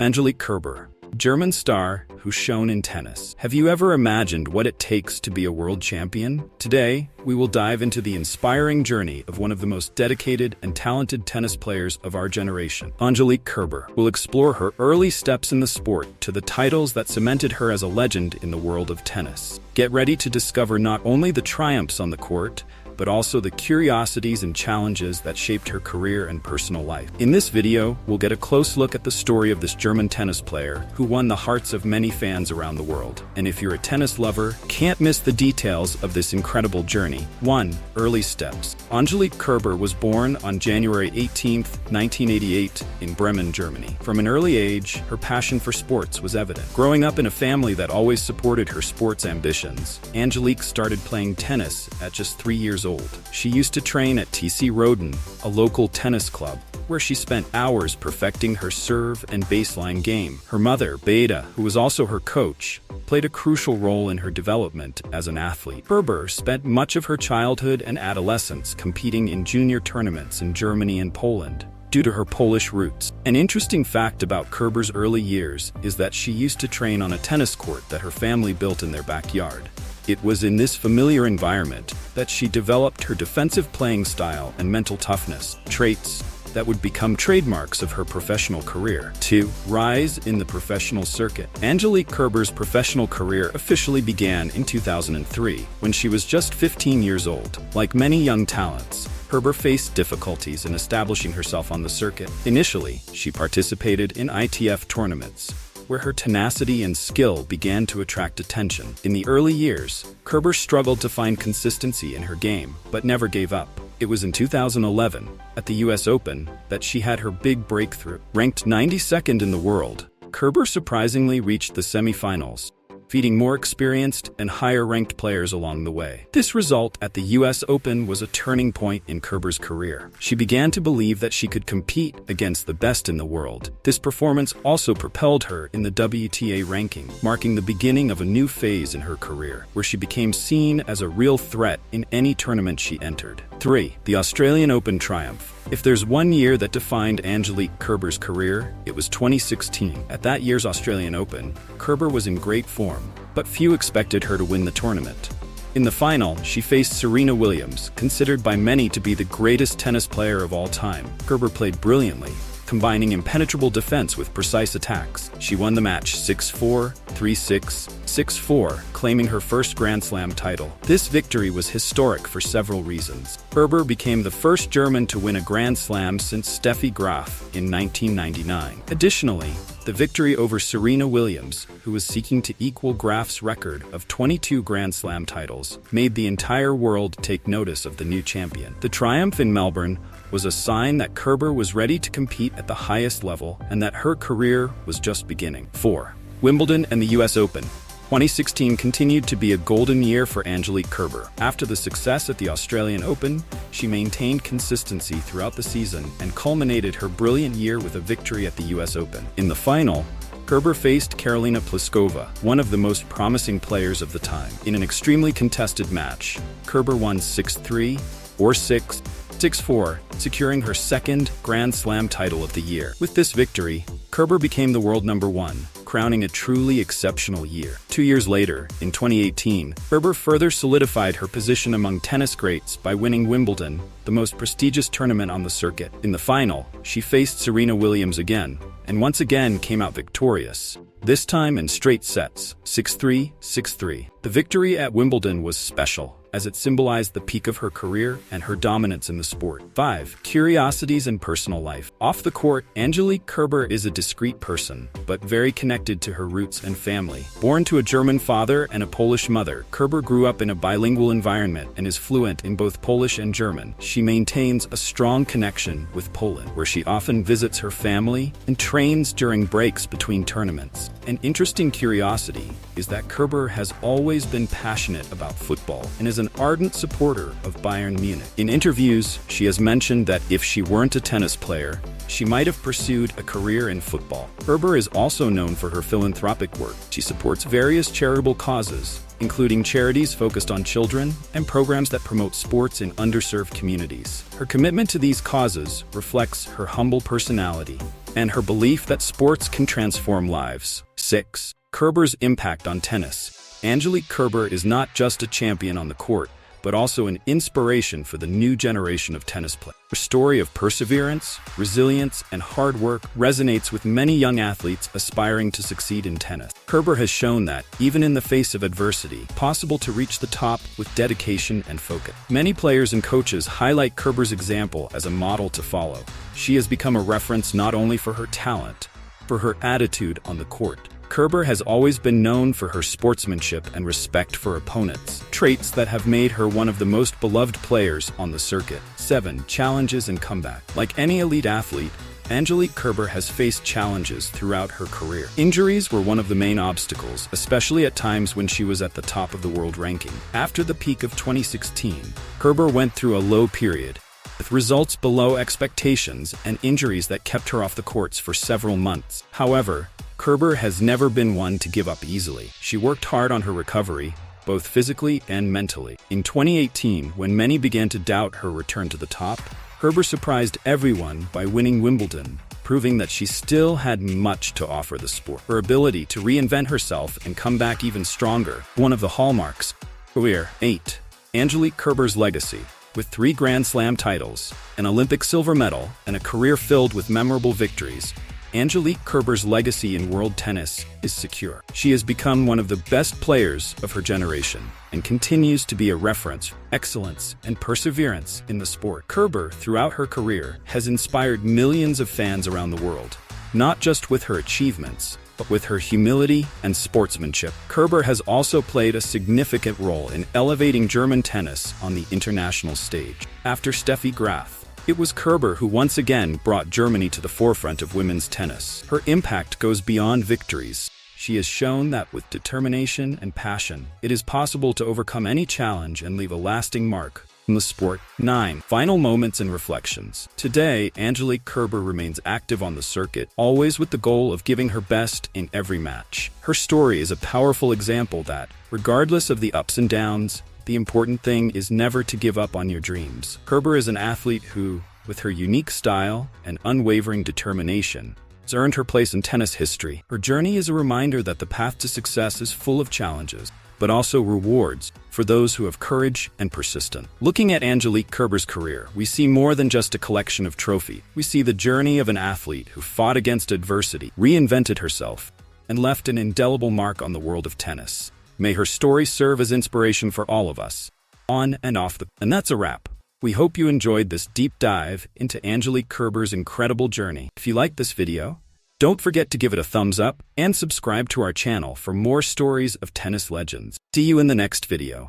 Angelique Kerber, German star who's shone in tennis. Have you ever imagined what it takes to be a world champion? Today, we will dive into the inspiring journey of one of the most dedicated and talented tennis players of our generation. Angelique Kerber will explore her early steps in the sport to the titles that cemented her as a legend in the world of tennis. Get ready to discover not only the triumphs on the court, but also the curiosities and challenges that shaped her career and personal life. In this video, we'll get a close look at the story of this German tennis player who won the hearts of many fans around the world. And if you're a tennis lover, can't miss the details of this incredible journey. 1. Early steps. Angelique Kerber was born on January 18, 1988 in Bremen, Germany. From an early age, her passion for sports was evident. Growing up in a family that always supported her sports ambitions, Angelique started playing tennis at just 3 years old. She used to train at TC Roden, a local tennis club, where she spent hours perfecting her serve and baseline game. Her mother, Beda, who was also her coach, played a crucial role in her development as an athlete. Kerber spent much of her childhood and adolescence competing in junior tournaments in Germany and Poland, due to her Polish roots. An interesting fact about Kerber's early years is that she used to train on a tennis court that her family built in their backyard. It was in this familiar environment that she developed her defensive playing style and mental toughness, traits that would become trademarks of her professional career. 2. Rise in the professional circuit. Angelique Kerber's professional career officially began in 2003, when she was just 15 years old. Like many young talents, Kerber faced difficulties in establishing herself on the circuit. Initially, she participated in ITF tournaments, where her tenacity and skill began to attract attention. In the early years, Kerber struggled to find consistency in her game, but never gave up. It was in 2011, at the US Open, that she had her big breakthrough. Ranked 92nd in the world, Kerber surprisingly reached the semifinals, feeding more experienced and higher-ranked players along the way. This result at the US Open was a turning point in Kerber's career. She began to believe that she could compete against the best in the world. This performance also propelled her in the WTA ranking, marking the beginning of a new phase in her career, where she became seen as a real threat in any tournament she entered. 3. The Australian Open triumph. If there's one year that defined Angelique Kerber's career, it was 2016. At that year's Australian Open, Kerber was in great form, but few expected her to win the tournament. In the final, she faced Serena Williams, considered by many to be the greatest tennis player of all time. Kerber played brilliantly, combining impenetrable defense with precise attacks. She won the match 6-4, 3-6, 6-4, claiming her first Grand Slam title. This victory was historic for several reasons. Kerber became the first German to win a Grand Slam since Steffi Graf in 1999. Additionally, the victory over Serena Williams, who was seeking to equal Graf's record of 22 Grand Slam titles, made the entire world take notice of the new champion. The triumph in Melbourne was a sign that Kerber was ready to compete at the highest level and that her career was just beginning. 4. Wimbledon and the US Open. 2016 continued to be a golden year for Angelique Kerber. After the success at the Australian Open, she maintained consistency throughout the season and culminated her brilliant year with a victory at the US Open. In the final, Kerber faced Karolina Pliskova, one of the most promising players of the time. In an extremely contested match, Kerber won 6-3, or 6-4, securing her second Grand Slam title of the year. With this victory, Kerber became the world #1, crowning a truly exceptional year. 2 years later, in 2018, Kerber further solidified her position among tennis greats by winning Wimbledon, the most prestigious tournament on the circuit. In the final, she faced Serena Williams again, and once again came out victorious, this time in straight sets, 6-3, 6-3. The victory at Wimbledon was special, as it symbolized the peak of her career and her dominance in the sport. 5. Curiosities and personal life. Off the court, Angelique Kerber is a discreet person, but very connected to her roots and family. Born to a German father and a Polish mother, Kerber grew up in a bilingual environment and is fluent in both Polish and German. She maintains a strong connection with Poland, where she often visits her family and trains during breaks between tournaments. An interesting curiosity is that Kerber has always been passionate about football and is an ardent supporter of Bayern Munich. In interviews, she has mentioned that if she weren't a tennis player, she might have pursued a career in football. Kerber is also known for her philanthropic work. She supports various charitable causes, including charities focused on children and programs that promote sports in underserved communities. Her commitment to these causes reflects her humble personality and her belief that sports can transform lives. 6. Kerber's impact on tennis. Angelique Kerber is not just a champion on the court, but also an inspiration for the new generation of tennis players. Her story of perseverance, resilience, and hard work resonates with many young athletes aspiring to succeed in tennis. Kerber has shown that, even in the face of adversity, it's possible to reach the top with dedication and focus. Many players and coaches highlight Kerber's example as a model to follow. She has become a reference not only for her talent, but for her attitude on the court. Kerber has always been known for her sportsmanship and respect for opponents, traits that have made her one of the most beloved players on the circuit. 7. Challenges and comeback. Like any elite athlete, Angelique Kerber has faced challenges throughout her career. Injuries were one of the main obstacles, especially at times when she was at the top of the world ranking. After the peak of 2016, Kerber went through a low period, with results below expectations and injuries that kept her off the courts for several months. However, Kerber has never been one to give up easily. She worked hard on her recovery, both physically and mentally. In 2018, when many began to doubt her return to the top, Kerber surprised everyone by winning Wimbledon, proving that she still had much to offer the sport. Her ability to reinvent herself and come back even stronger, one of the hallmarks of her career. 8. Angelique Kerber's legacy. With 3 Grand Slam titles, an Olympic silver medal, and a career filled with memorable victories, Angelique Kerber's legacy in world tennis is secure. She has become one of the best players of her generation and continues to be a reference for excellence and perseverance in the sport. Kerber, throughout her career, has inspired millions of fans around the world, not just with her achievements, but with her humility and sportsmanship. Kerber has also played a significant role in elevating German tennis on the international stage. After Steffi Graf, it was Kerber who once again brought Germany to the forefront of women's tennis. Her impact goes beyond victories. She has shown that with determination and passion, it is possible to overcome any challenge and leave a lasting mark in the sport. 9. Final moments and reflections. Today, Angelique Kerber remains active on the circuit, always with the goal of giving her best in every match. Her story is a powerful example that, regardless of the ups and downs, the important thing is never to give up on your dreams. Kerber is an athlete who, with her unique style and unwavering determination, has earned her place in tennis history. Her journey is a reminder that the path to success is full of challenges, but also rewards for those who have courage and persistence. Looking at Angelique Kerber's career, we see more than just a collection of trophies. We see the journey of an athlete who fought against adversity, reinvented herself, and left an indelible mark on the world of tennis. May her story serve as inspiration for all of us, on and off the... And that's a wrap. We hope you enjoyed this deep dive into Angelique Kerber's incredible journey. If you liked this video, don't forget to give it a thumbs up and subscribe to our channel for more stories of tennis legends. See you in the next video.